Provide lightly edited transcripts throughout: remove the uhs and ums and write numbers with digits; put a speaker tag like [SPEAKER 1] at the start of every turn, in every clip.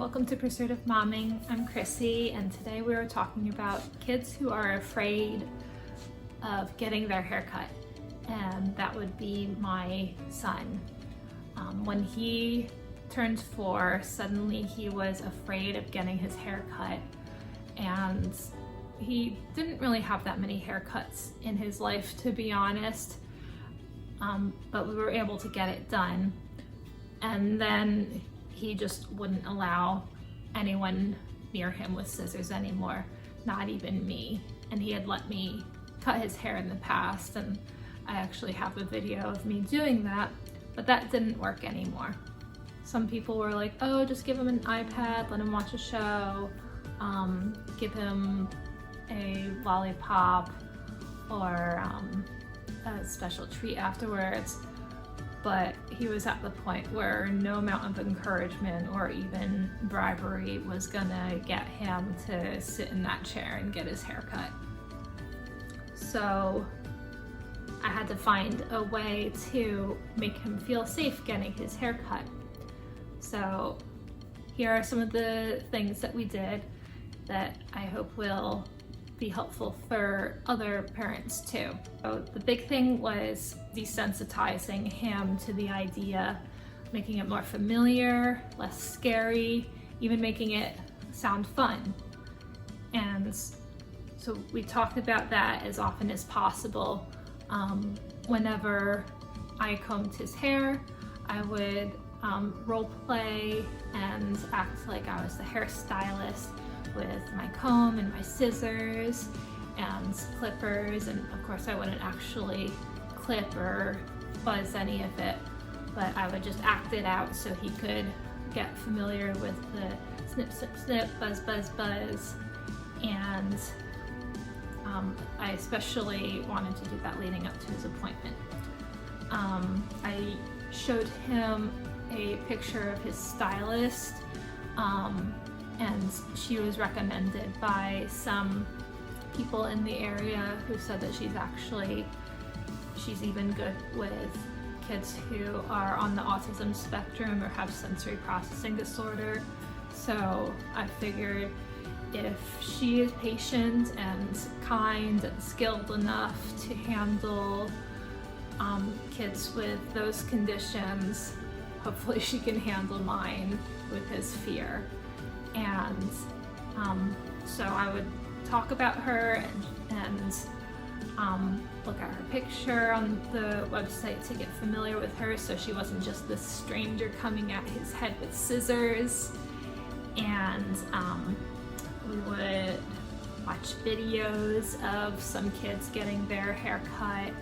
[SPEAKER 1] Welcome to Pursuit of Momming. I'm Chrissy, and today we are talking about kids who are afraid of getting their hair cut, and that would be my son. When he turned 4, suddenly he was afraid of getting his hair cut, and he didn't really have that many haircuts in his life, to be honest, but we were able to get it done. And then he just wouldn't allow anyone near him with scissors anymore, not even me. And he had let me cut his hair in the past, and I actually have a video of me doing that, but that didn't work anymore. Some people were like, oh, just give him an iPad, let him watch a show, give him a lollipop or a special treat afterwards. But he was at the point where no amount of encouragement or even bribery was gonna get him to sit in that chair and get his hair cut. So I had to find a way to make him feel safe getting his hair cut. So here are some of the things that we did that I hope will be helpful for other parents too. So the big thing was desensitizing him to the idea, making it more familiar, less scary, even making it sound fun. And so we talked about that as often as possible. Whenever I combed his hair, I would role play and act like I was the hairstylist with my comb and my scissors and clippers, and of course I wouldn't actually clip or buzz any of it, but I would just act it out so he could get familiar with the snip, snip, snip, buzz, buzz, buzz. And I especially wanted to do that leading up to his appointment. I showed him a picture of his stylist, and she was recommended by some people in the area who said that she's even good with kids who are on the autism spectrum or have sensory processing disorder. So I figured if she is patient and kind and skilled enough to handle kids with those conditions, hopefully she can handle mine with his fear. And so I would talk about her and look at her picture on the website to get familiar with her, so she wasn't just this stranger coming at his head with scissors. And we would watch videos of some kids getting their hair cut.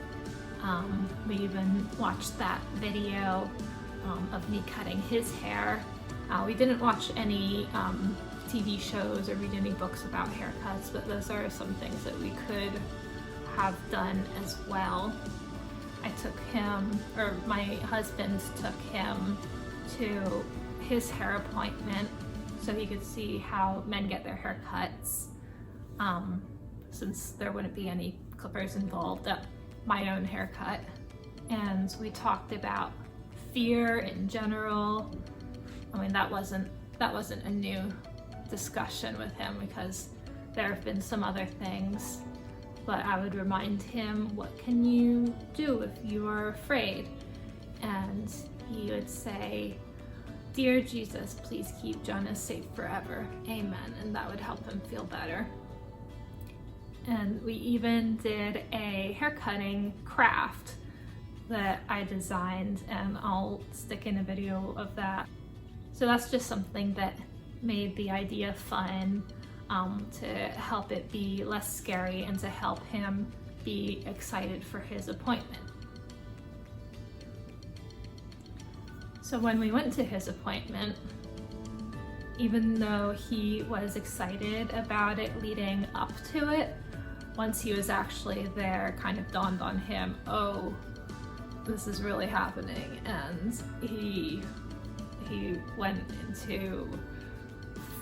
[SPEAKER 1] We even watched that video of me cutting his hair. We didn't watch any TV shows or read any books about haircuts, but those are some things that we could have done as well. I took him, or my husband took him to his hair appointment so he could see how men get their haircuts, since there wouldn't be any clippers involved at my own haircut. And we talked about fear in general. I mean, that wasn't a new discussion with him because there have been some other things, but I would remind him, what can you do if you are afraid? And he would say, "Dear Jesus, please keep Jonas safe forever. Amen." And that would help him feel better. And we even did a haircutting craft that I designed, and I'll stick in a video of that. So that's just something that made the idea fun, to help it be less scary and to help him be excited for his appointment. So when we went to his appointment, even though he was excited about it leading up to it, once he was actually there, kind of dawned on him, oh, this is really happening, and he went into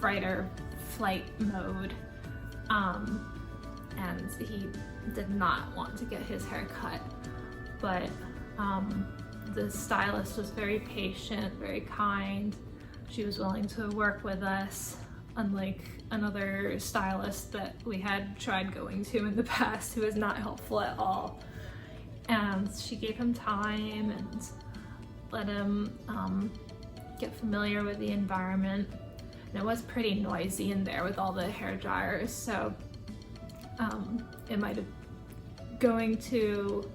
[SPEAKER 1] fight or flight mode, and he did not want to get his hair cut. But the stylist was very patient, very kind, she was willing to work with us, unlike another stylist that we had tried going to in the past who was not helpful at all. And she gave him time and let him get familiar with the environment. And it was pretty noisy in there with all the hair dryers, so it might have, going to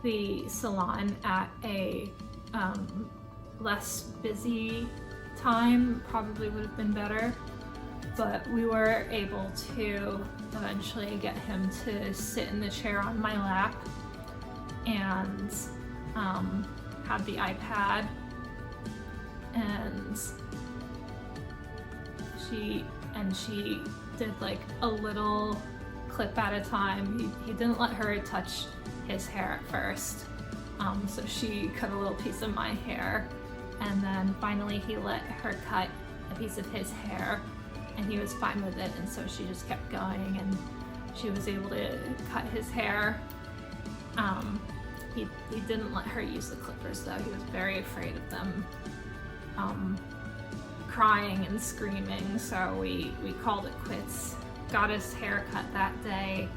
[SPEAKER 1] the salon at a less busy time probably would have been better, but we were able to eventually get him to sit in the chair on my lap and had the iPad, and she did like a little clip at a time. He didn't let her touch his hair at first, so she cut a little piece of my hair, and then finally he let her cut a piece of his hair, and he was fine with it, and so she just kept going, and she was able to cut his hair. He didn't let her use the clippers though. He was very afraid of them crying and screaming, so we called it quits. Got his hair cut that day.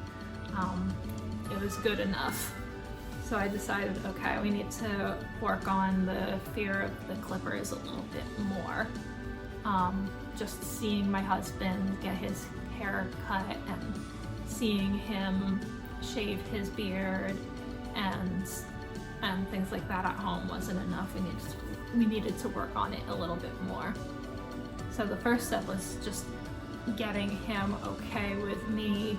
[SPEAKER 1] It was good enough. So I decided, okay, we need to work on the fear of the clippers a little bit more. Just seeing my husband get his hair cut and seeing him shave his beard and things like that at home wasn't enough. We needed to work on it a little bit more. So the first step was just getting him okay with me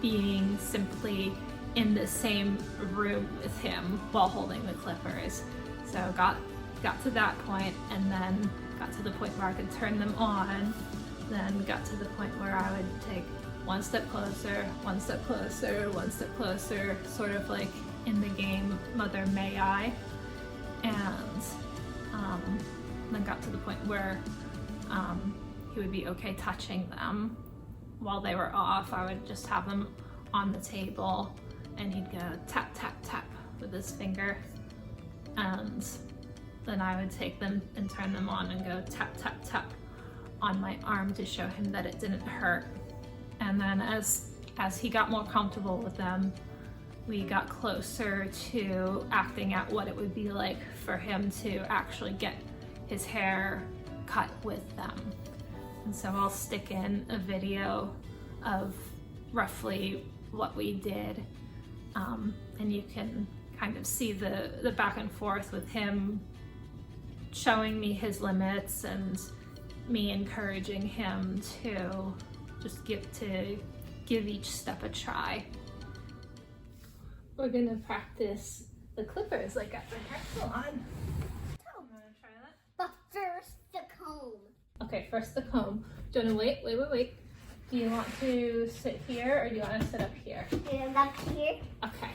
[SPEAKER 1] being simply in the same room with him while holding the clippers. So got to that point, and then got to the point where I could turn them on, then got to the point where I would take one step closer, one step closer, one step closer, sort of like in the game Mother May I, and then got to the point where he would be okay touching them while they were off. I would just have them on the table and he'd go tap, tap, tap with his finger, and then I would take them and turn them on and go tap, tap, tap on my arm to show him that it didn't hurt. And then as he got more comfortable with them, we got closer to acting out what it would be like for him to actually get his hair cut with them. And so I'll stick in a video of roughly what we did, and you can kind of see the back and forth with him showing me his limits and me encouraging him to just give each step a try. We're gonna practice the clippers like at the hair salon. Oh, wanna try that?
[SPEAKER 2] But first the comb.
[SPEAKER 1] Okay, first the comb. Do you wanna wait? Do you want to sit here or do you want to sit up here?
[SPEAKER 2] And up here.
[SPEAKER 1] Okay.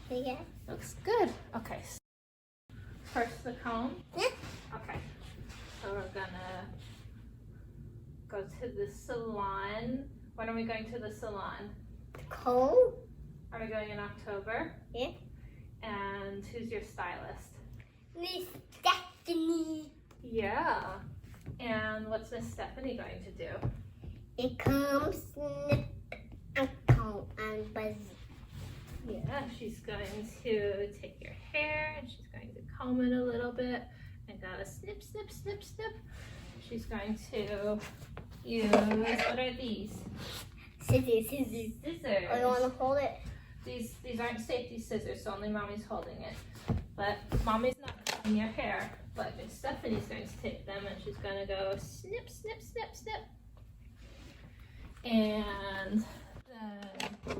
[SPEAKER 2] Yeah.
[SPEAKER 1] Looks good. Okay. First the comb.
[SPEAKER 2] Yeah.
[SPEAKER 1] Okay. So we're gonna go to the salon. When are we going to the salon?
[SPEAKER 2] The comb.
[SPEAKER 1] Are we going in October?
[SPEAKER 2] Yeah.
[SPEAKER 1] And who's your stylist?
[SPEAKER 2] Miss Stephanie.
[SPEAKER 1] Yeah. And what's Miss Stephanie going to do?
[SPEAKER 2] It comes, snip, and comb, and buzz.
[SPEAKER 1] Yeah, she's going to take your hair and she's going to comb it a little bit and gotta snip, snip, snip, snip. She's going to use, what are these?
[SPEAKER 2] Scissors.
[SPEAKER 1] Scissors.
[SPEAKER 2] Oh, you want to hold it?
[SPEAKER 1] These aren't safety scissors, so only Mommy's holding it. But Mommy's not cutting your hair, but Miss Stephanie's going to take them and she's going to go snip, snip, snip, snip. And then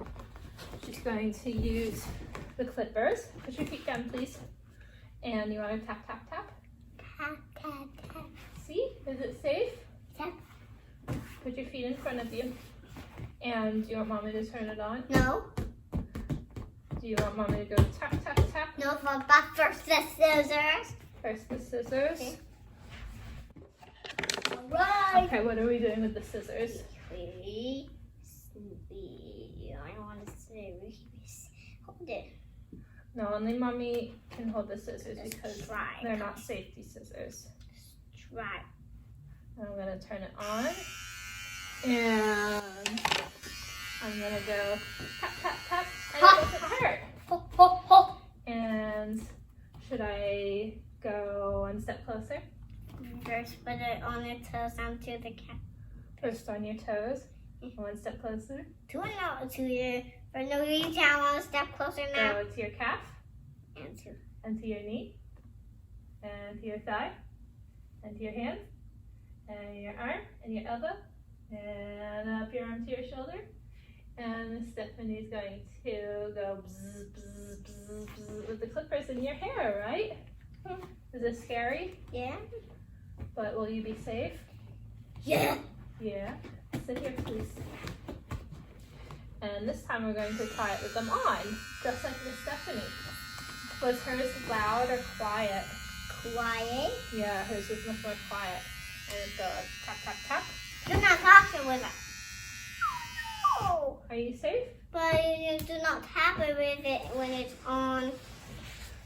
[SPEAKER 1] she's going to use the clippers. Put your feet down, please. And you want to tap, tap, tap?
[SPEAKER 2] Tap, tap, tap.
[SPEAKER 1] See? Is it safe?
[SPEAKER 2] Tap.
[SPEAKER 1] Put your feet in front of you. And do you want Mommy to turn it on?
[SPEAKER 2] No.
[SPEAKER 1] Do you want Mommy to go tap, tap, tap?
[SPEAKER 2] No, but first the scissors.
[SPEAKER 1] First the scissors.
[SPEAKER 2] Okay. Alright.
[SPEAKER 1] Okay, what are we doing with the scissors?
[SPEAKER 2] I don't want to say hold it.
[SPEAKER 1] No, only Mommy can hold the scissors because
[SPEAKER 2] try.
[SPEAKER 1] they're not safety scissors.
[SPEAKER 2] Try.
[SPEAKER 1] I'm gonna turn it on, and I'm gonna go tap, tap, tap, and it doesn't hurt.
[SPEAKER 2] Ho, ho, ho.
[SPEAKER 1] And should I go one step closer?
[SPEAKER 2] First, put it on your toes onto the cat.
[SPEAKER 1] First on your toes, one step closer.
[SPEAKER 2] To your, for no reach down one step closer now.
[SPEAKER 1] Go to your calf,
[SPEAKER 2] And
[SPEAKER 1] and to your knee, and to your thigh, and to your hand, and your arm, and your elbow, and up your arm to your shoulder. And Stephanie's going to go bzz, bzz, bzz, bzz with the clippers in your hair, right? Is this scary?
[SPEAKER 2] Yeah.
[SPEAKER 1] But will you be safe?
[SPEAKER 2] Yeah.
[SPEAKER 1] Yeah. Sit here, please. And this time we're going to try it with them on, just like with Stephanie. Was hers loud or quiet?
[SPEAKER 2] Quiet.
[SPEAKER 1] Yeah, hers was much more quiet. And so tap, tap, tap.
[SPEAKER 2] Do not touch it with it. No.
[SPEAKER 1] Are you safe?
[SPEAKER 2] But you do not tap it with it when it's on.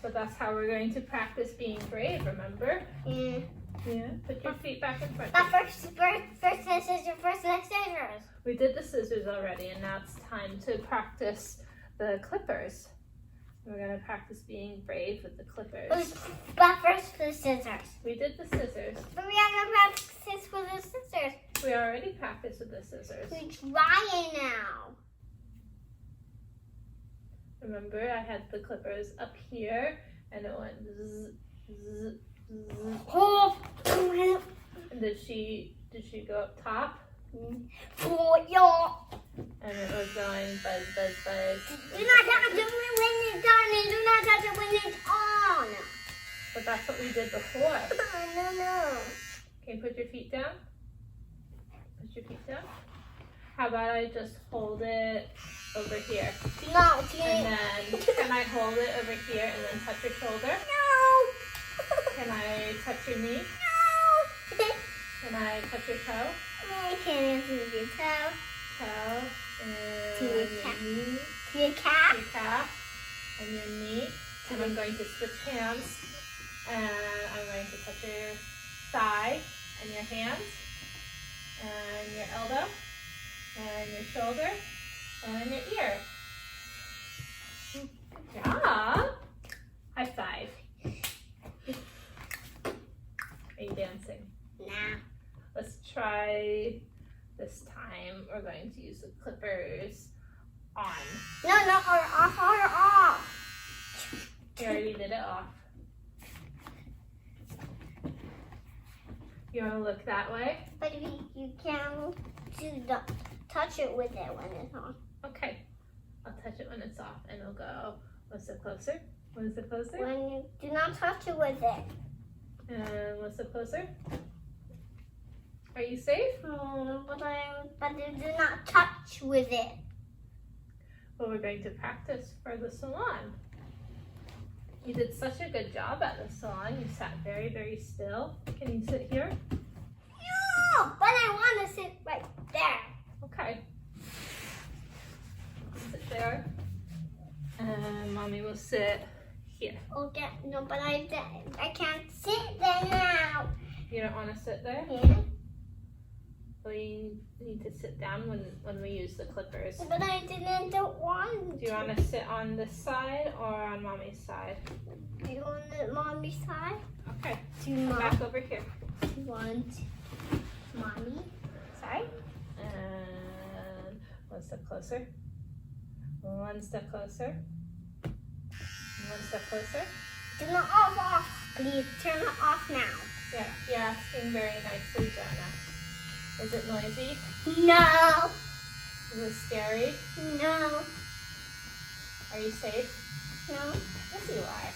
[SPEAKER 1] But that's how we're going to practice being brave, remember?
[SPEAKER 2] Yeah.
[SPEAKER 1] Yeah. Put your feet back in front.
[SPEAKER 2] But first scissors, first scissors.
[SPEAKER 1] We did the scissors already, and now it's time to practice the clippers. We're going to practice being brave with the clippers.
[SPEAKER 2] But first the scissors.
[SPEAKER 1] We did the scissors.
[SPEAKER 2] But we are going to practice with the scissors.
[SPEAKER 1] We already practiced with the scissors.
[SPEAKER 2] We're trying now.
[SPEAKER 1] Remember, I had the clippers up here, and it went zzz, zzz, zzz.
[SPEAKER 2] Oh.
[SPEAKER 1] And did she go up top?
[SPEAKER 2] Oh, yeah.
[SPEAKER 1] And it was going buzz, buzz, buzz.
[SPEAKER 2] Do not touch it when it's on and do not touch it when it's on.
[SPEAKER 1] But that's what we did before.
[SPEAKER 2] No.
[SPEAKER 1] Okay, put your feet down. Put your feet down. How about I just hold it over here?
[SPEAKER 2] No,
[SPEAKER 1] And then, can I hold it over here and then touch your shoulder?
[SPEAKER 2] No.
[SPEAKER 1] Can I touch your knee?
[SPEAKER 2] No.
[SPEAKER 1] Can I touch your toe?
[SPEAKER 2] I can't do your toe.
[SPEAKER 1] Toe, and
[SPEAKER 2] To your
[SPEAKER 1] your
[SPEAKER 2] calf.
[SPEAKER 1] knee,
[SPEAKER 2] To your calf.
[SPEAKER 1] your calf, and your knee. And I'm going to switch hands. And I'm going to touch your thigh and your hands, and your elbow, and your shoulder, and your ear. Good job. High five. Are you dancing?
[SPEAKER 2] Nah.
[SPEAKER 1] Let's try this time. We're going to use the clippers on.
[SPEAKER 2] No, or off.
[SPEAKER 1] You already did it off. You want to look that way?
[SPEAKER 2] But you can't touch it with it when it's on.
[SPEAKER 1] Okay. I'll touch it when it's off, and it'll go one step closer. One step closer.
[SPEAKER 2] When you do not touch it with it.
[SPEAKER 1] And one step closer. Are you safe?
[SPEAKER 2] But you do not touch with it.
[SPEAKER 1] Well, we're going to practice for the salon. You did such a good job at the salon. You sat very, very still. Can you sit here?
[SPEAKER 2] No, but I want to sit right there.
[SPEAKER 1] Okay. Sit there. And Mommy will sit here.
[SPEAKER 2] Okay, no, but I can't sit there now.
[SPEAKER 1] You don't want to sit there?
[SPEAKER 2] Yeah.
[SPEAKER 1] We need to sit down when we use the clippers.
[SPEAKER 2] But I don't want
[SPEAKER 1] Do you want to sit on this side or on Mommy's side?
[SPEAKER 2] Do you want the mommy's side?
[SPEAKER 1] Okay.
[SPEAKER 2] Do you
[SPEAKER 1] Come back over here.
[SPEAKER 2] want mommy side?
[SPEAKER 1] And one step closer. One step closer. One step closer.
[SPEAKER 2] Do not off. Please turn it off now.
[SPEAKER 1] Yeah, you're asking very nicely, Jonah. Is it noisy?
[SPEAKER 2] No.
[SPEAKER 1] Is it scary?
[SPEAKER 2] No.
[SPEAKER 1] Are you safe?
[SPEAKER 2] No.
[SPEAKER 1] Yes, you are.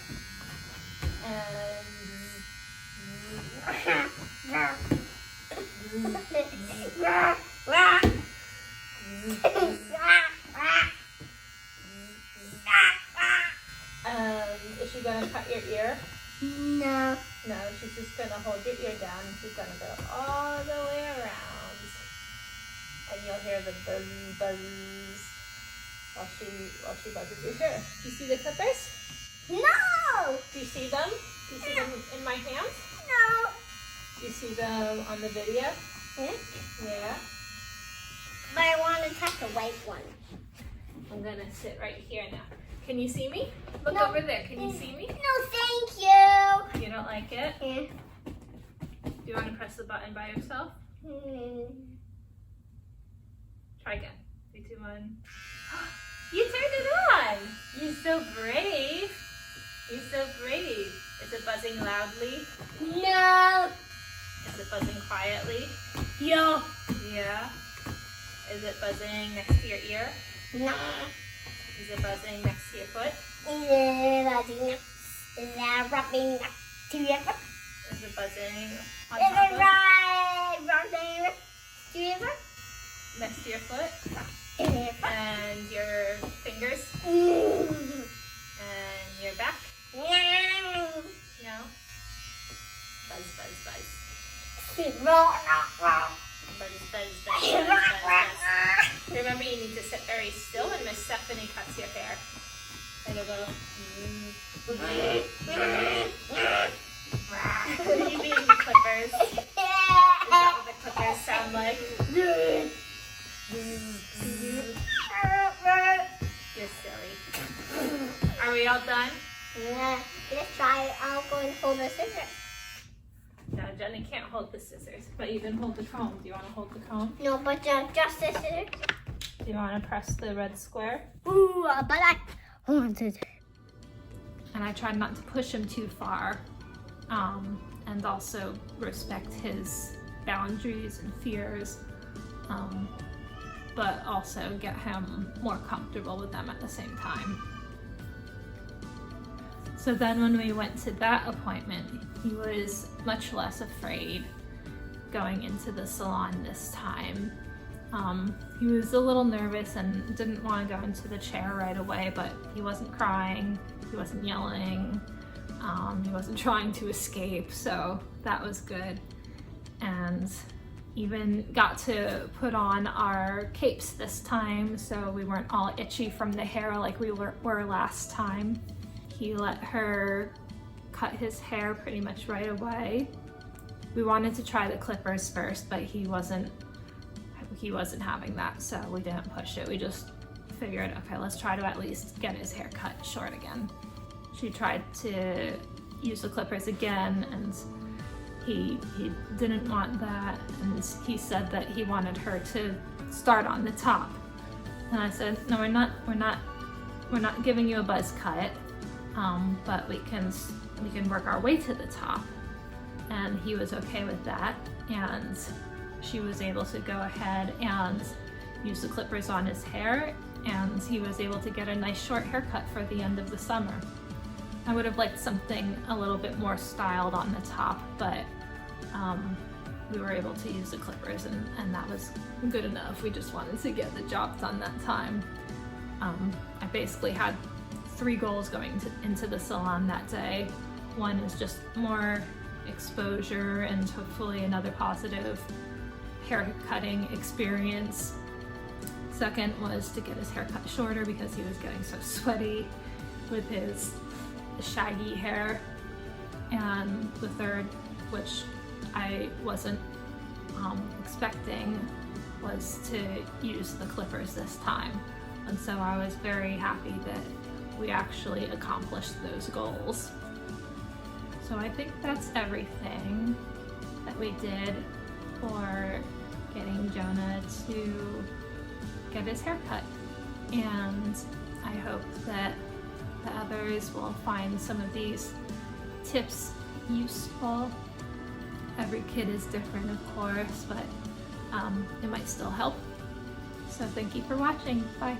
[SPEAKER 1] Is she gonna cut your ear?
[SPEAKER 2] No.
[SPEAKER 1] No, she's just gonna hold your ear down and she's gonna go all the way around. And you'll hear the buzz, buzz while she buzzes your hair. Do you see the clippers?
[SPEAKER 2] No.
[SPEAKER 1] Do you see them? Do you see them in my hands?
[SPEAKER 2] No.
[SPEAKER 1] You see them on the video?
[SPEAKER 2] Yeah.
[SPEAKER 1] Yeah.
[SPEAKER 2] But I want to touch the white one.
[SPEAKER 1] I'm gonna sit right here now. Can you see me? Look
[SPEAKER 2] No.
[SPEAKER 1] over there. Can you see me?
[SPEAKER 2] No, thank you.
[SPEAKER 1] You don't like it?
[SPEAKER 2] Yeah.
[SPEAKER 1] Do you want to press the button by yourself? Try again. 3, 2, 1. You turned it on! You're so brave. You're so brave. Is it buzzing loudly?
[SPEAKER 2] No.
[SPEAKER 1] Is it buzzing quietly?
[SPEAKER 2] Yeah.
[SPEAKER 1] Yeah. Is it buzzing next to your ear?
[SPEAKER 2] No.
[SPEAKER 1] Is it buzzing next to your foot?
[SPEAKER 2] Is that rubbing next to your foot?
[SPEAKER 1] Is it buzzing on
[SPEAKER 2] Is
[SPEAKER 1] top
[SPEAKER 2] it
[SPEAKER 1] of
[SPEAKER 2] rubbing next to your foot?
[SPEAKER 1] next to your foot?
[SPEAKER 2] Is it
[SPEAKER 1] And your fingers? And your back?
[SPEAKER 2] No.
[SPEAKER 1] No? Buzz, buzz, buzz.
[SPEAKER 2] Buzz,
[SPEAKER 1] Buzz, buzz, buzz, buzz, buzz, buzz. Remember, you need to sit very still when Miss Stephanie cuts your hair. And it'll go. What do you mean, clippers? Is that what the clippers sound like? You're silly. Are we all done?
[SPEAKER 2] Yeah. Let's try. I'll go and hold the scissors.
[SPEAKER 1] No, Jenny can't hold the scissors, but you can hold the comb. Do you want to hold the comb?
[SPEAKER 2] No, but just the scissors.
[SPEAKER 1] Do you want to press the red square?
[SPEAKER 2] Ooh, but I wanted.
[SPEAKER 1] And I tried not to push him too far, and also respect his boundaries and fears, but also get him more comfortable with them at the same time. So then when we went to that appointment, he was much less afraid going into the salon this time. He was a little nervous and didn't want to go into the chair right away, but he wasn't crying, he wasn't yelling, he wasn't trying to escape, so that was good. And even got to put on our capes this time, so we weren't all itchy from the hair like we were last time. He let her cut his hair pretty much right away. We wanted to try the clippers first, but he wasn't having that, so we didn't push it. We just figured, okay, let's try to at least get his hair cut short again. She tried to use the clippers again, and he didn't want that, and he said that he wanted her to start on the top. And I said, no, we're not giving you a buzz cut, but we can work our way to the top. And he was okay with that, and she was able to go ahead and use the clippers on his hair, and he was able to get a nice short haircut for the end of the summer. I would have liked something a little bit more styled on the top, but we were able to use the clippers, and that was good enough. We just wanted to get the job done that time. I basically had 3 goals going into the salon that day. One is just more exposure and hopefully another positive hair cutting experience. Second was to get his hair cut shorter because he was getting so sweaty with his shaggy hair. And the third, which I wasn't expecting, was to use the clippers this time. And so I was very happy that we actually accomplished those goals. So I think that's everything that we did for getting Jonah to get his hair cut. And I hope that the others will find some of these tips useful. Every kid is different, of course, but it might still help. So thank you for watching. Bye.